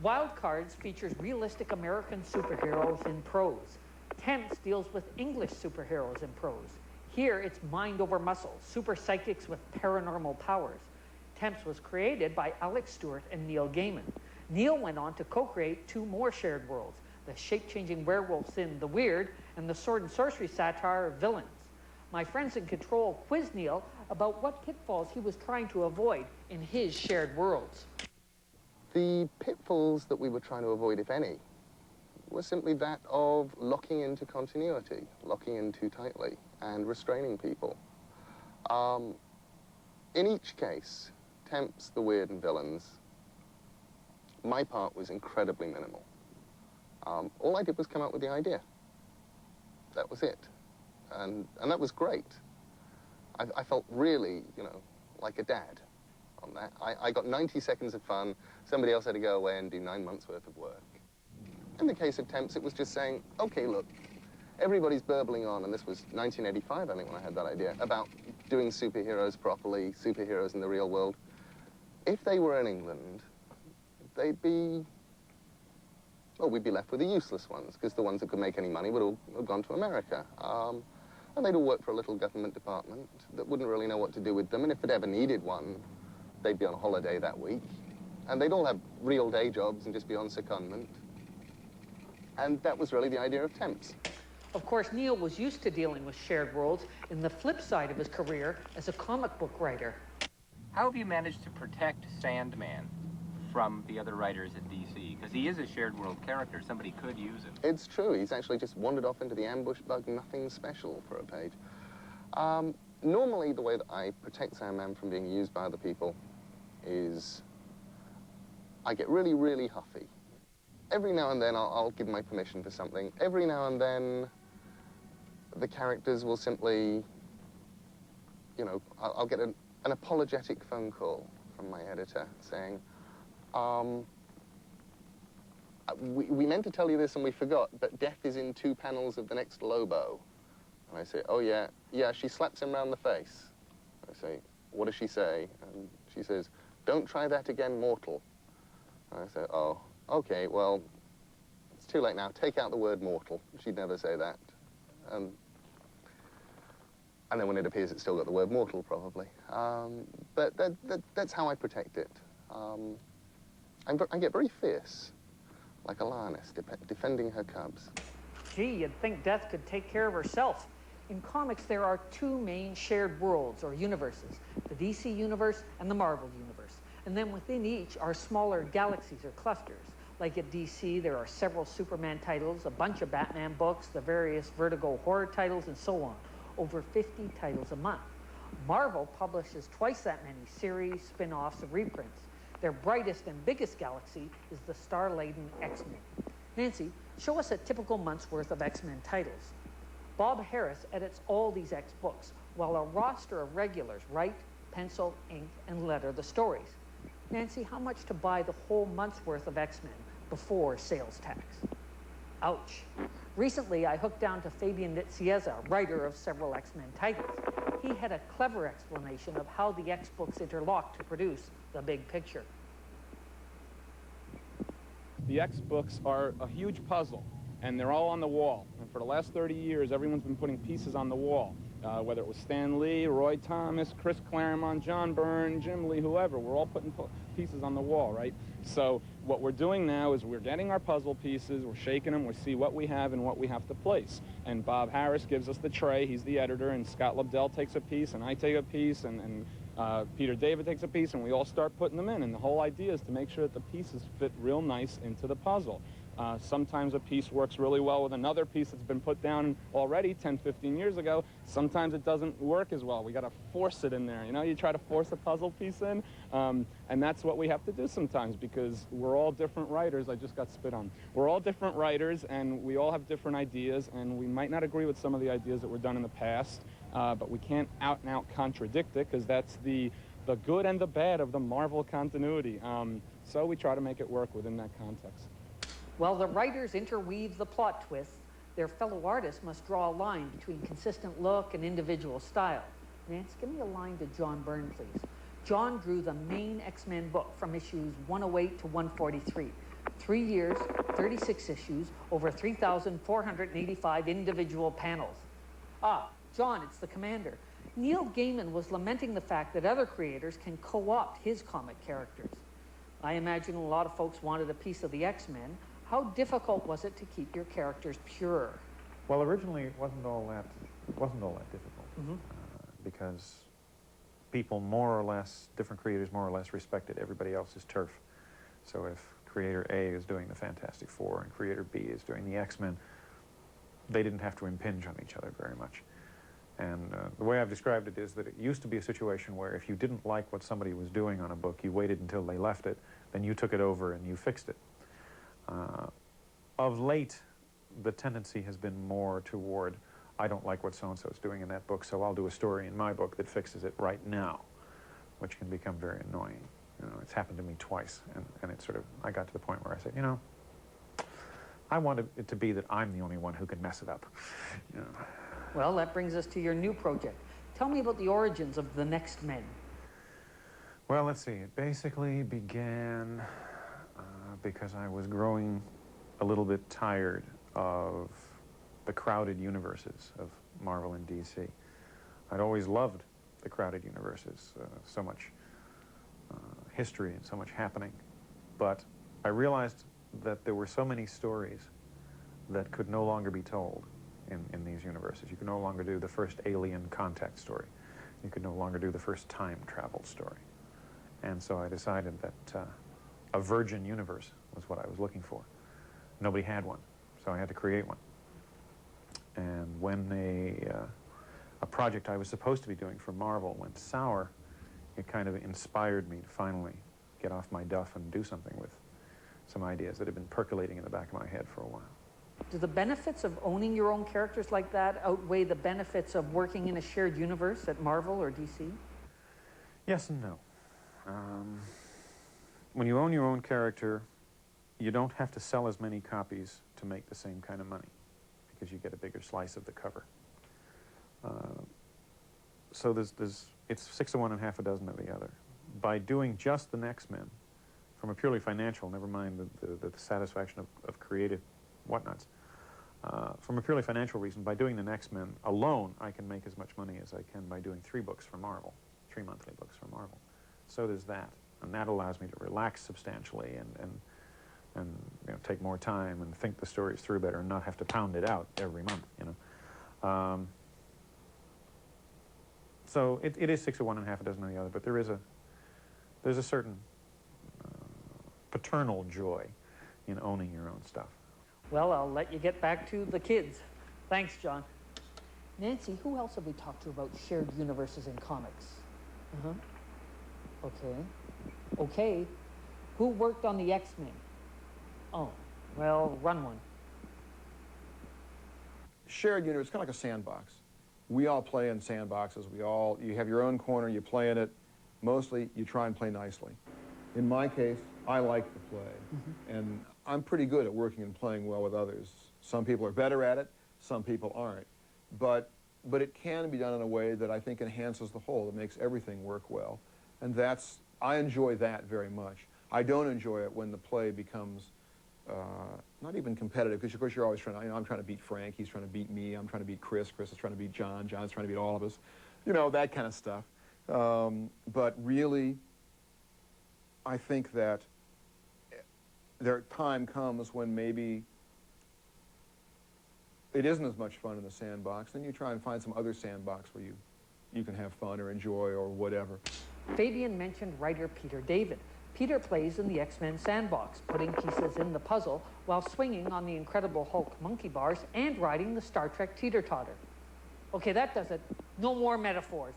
Wildcards features realistic American superheroes in prose. Temps deals with English superheroes in prose. Here, it's mind over muscle, super psychics with paranormal powers. Temps was created by Alex Stewart and Neil Gaiman. Neil went on to co-create 2 more shared worlds, the shape-changing werewolves in The Weird and the sword and sorcery satire Villains. My friends in Control quizzed Neil about what pitfalls he was trying to avoid in his shared worlds. The pitfalls that we were trying to avoid, if any, was simply that of locking into continuity, locking in too tightly, and restraining people. In each case, Temps, The Weird and Villains, my part was incredibly minimal. All I did was come up with the idea. That was it. And that was great. I felt really, you know, like a dad on that. I got 90 seconds of fun. Somebody else had to go away and do 9 months' worth of work. In the case of Temps, it was just saying, okay, look, everybody's burbling on, and this was 1985, I think, when I had that idea, about doing superheroes properly, superheroes in the real world. If they were in England, they'd be, well, we'd be left with the useless ones, because the ones that could make any money would all have gone to America. And they'd all work for a little government department that wouldn't really know what to do with them, and if it ever needed one, they'd be on holiday that week. And they'd all have real day jobs and just be on secondment. And that was really the idea of Temps. Of course, Neil was used to dealing with shared worlds in the flip side of his career as a comic book writer. How have you managed to protect Sandman from the other writers at DC? Because he is a shared world character. Somebody could use him. It's true. He's actually just wandered off into the ambush bug, nothing special for a page. Normally, the way that I protect Sandman from being used by other people is I get really, really huffy. Every now and then, I'll give my permission for something. Every now and then, the characters will simply, you know, I'll get an apologetic phone call from my editor saying, we meant to tell you this and we forgot, but Death is in 2 panels of the next Lobo. And I say, oh, yeah, she slaps him round the face. I say, what does she say? And she says, don't try that again, mortal. And I say, oh, okay, well, it's too late now. Take out the word mortal. She'd never say that. And then when it appears, it's still got the word mortal, probably. But that's how I protect it. I get very fierce, like a lioness, defending her cubs. Gee, you'd think Death could take care of herself. In comics, there are 2 main shared worlds, or universes, the DC universe and the Marvel universe. And then within each are smaller galaxies or clusters. Like at DC, there are several Superman titles, a bunch of Batman books, the various Vertigo horror titles, and so on. Over 50 titles a month. Marvel publishes twice that many series, spin-offs, and reprints. Their brightest and biggest galaxy is the star-laden X-Men. Nancy, show us a typical month's worth of X-Men titles. Bob Harris edits all these X books, while a roster of regulars write, pencil, ink, and letter the stories. Nancy, how much to buy the whole month's worth of X-Men before sales tax? Ouch. Recently, I hooked down to Fabian Nicieza, writer of several X-Men titles. He had a clever explanation of how the X-books interlock to produce the big picture. The X-books are a huge puzzle, and they're all on the wall. And for the last 30 years, everyone's been putting pieces on the wall. Whether it was Stan Lee, Roy Thomas, Chris Claremont, John Byrne, Jim Lee, whoever, we're all putting pieces on the wall, right? So what we're doing now is we're getting our puzzle pieces, we're shaking them, we see what we have and what we have to place. And Bob Harris gives us the tray, he's the editor, and Scott Lobdell takes a piece, and I take a piece, and Peter David takes a piece, and we all start putting them in. And the whole idea is to make sure that the pieces fit real nice into the puzzle. Sometimes a piece works really well with another piece that's been put down already 10, 15 years ago. Sometimes it doesn't work as well. We got to force it in there. You know, you try to force a puzzle piece in, and that's what we have to do sometimes because we're all different writers. I just got spit on. We're all different writers, and we all have different ideas, and we might not agree with some of the ideas that were done in the past, but we can't out and out contradict it because that's the good and the bad of the Marvel continuity. So we try to make it work within that context. While the writers interweave the plot twists, their fellow artists must draw a line between consistent look and individual style. Nance, give me a line to John Byrne, please. John drew the main X-Men book from issues 108 to 143. 3 years, 36 issues, over 3,485 individual panels. Ah, John, it's the commander. Neil Gaiman was lamenting the fact that other creators can co-opt his comic characters. I imagine a lot of folks wanted a piece of the X-Men. How difficult was it to keep your characters pure? Well, originally it wasn't all that difficult, because people more or less, different creators more or less respected everybody else's turf. So if creator A is doing the Fantastic Four and creator B is doing the X-Men, they didn't have to impinge on each other very much. And the way I've described it is that it used to be a situation where if you didn't like what somebody was doing on a book, you waited until they left it, then you took it over and you fixed it. Of late, the tendency has been more toward, I don't like what so-and-so is doing in that book, so I'll do a story in my book that fixes it right now, which can become very annoying. You know, it's happened to me twice, and it sort of, I got to the point where I said, you know, I want it to be that I'm the only one who can mess it up. You know. Well, that brings us to your new project. Tell me about the origins of the Next Men. Well, let's see. It basically began because I was growing a little bit tired of the crowded universes of Marvel and DC. I'd always loved the crowded universes, so much history and so much happening. But I realized that there were so many stories that could no longer be told in these universes. You could no longer do the first alien contact story. You could no longer do the first time travel story. And so I decided that a virgin universe was what I was looking for. Nobody had one, so I had to create one. And when a project I was supposed to be doing for Marvel went sour, it kind of inspired me to finally get off my duff and do something with some ideas that had been percolating in the back of my head for a while. Do the benefits of owning your own characters like that outweigh the benefits of working in a shared universe at Marvel or DC? Yes and no. When you own your own character, you don't have to sell as many copies to make the same kind of money, because you get a bigger slice of the cover. So it's 6 of one and half a dozen of the other. By doing just the Next Men, from a purely financial, never mind the satisfaction of creative whatnots, from a purely financial reason, by doing the Next Men alone, I can make as much money as I can by doing 3 books for Marvel, 3 monthly books for Marvel. So there's that, and that allows me to relax substantially and you know, take more time and think the stories through better and not have to pound it out every month, you know. So it is 6 of one and half a dozen of the other, but there's a certain paternal joy in owning your own stuff. Well, I'll let you get back to the kids. Thanks, John. Nancy, who else have we talked to about shared universes in comics? Okay. Okay. Who worked on the X-Men? Oh, well, run one. Shared universe, kind of like a sandbox. We all play in sandboxes. You have your own corner, you play in it. Mostly, you try and play nicely. In my case, I like to play. And I'm pretty good at working and playing well with others. Some people are better at it, some people aren't. But it can be done in a way that I think enhances the whole. It makes everything work well. And I enjoy that very much. I don't enjoy it when the play becomes not even competitive, because of course you're always trying to, you know, I'm trying to beat Frank, he's trying to beat me, I'm trying to beat Chris, Chris is trying to beat John, John's trying to beat all of us. You know, that kind of stuff. But really, I think that time comes when maybe it isn't as much fun in the sandbox, then you try and find some other sandbox where you can have fun or enjoy or whatever. Fabian mentioned writer Peter David. Peter plays in the X-Men sandbox, putting pieces in the puzzle while swinging on the Incredible Hulk monkey bars and riding the Star Trek teeter-totter. Okay, that does it. No more metaphors.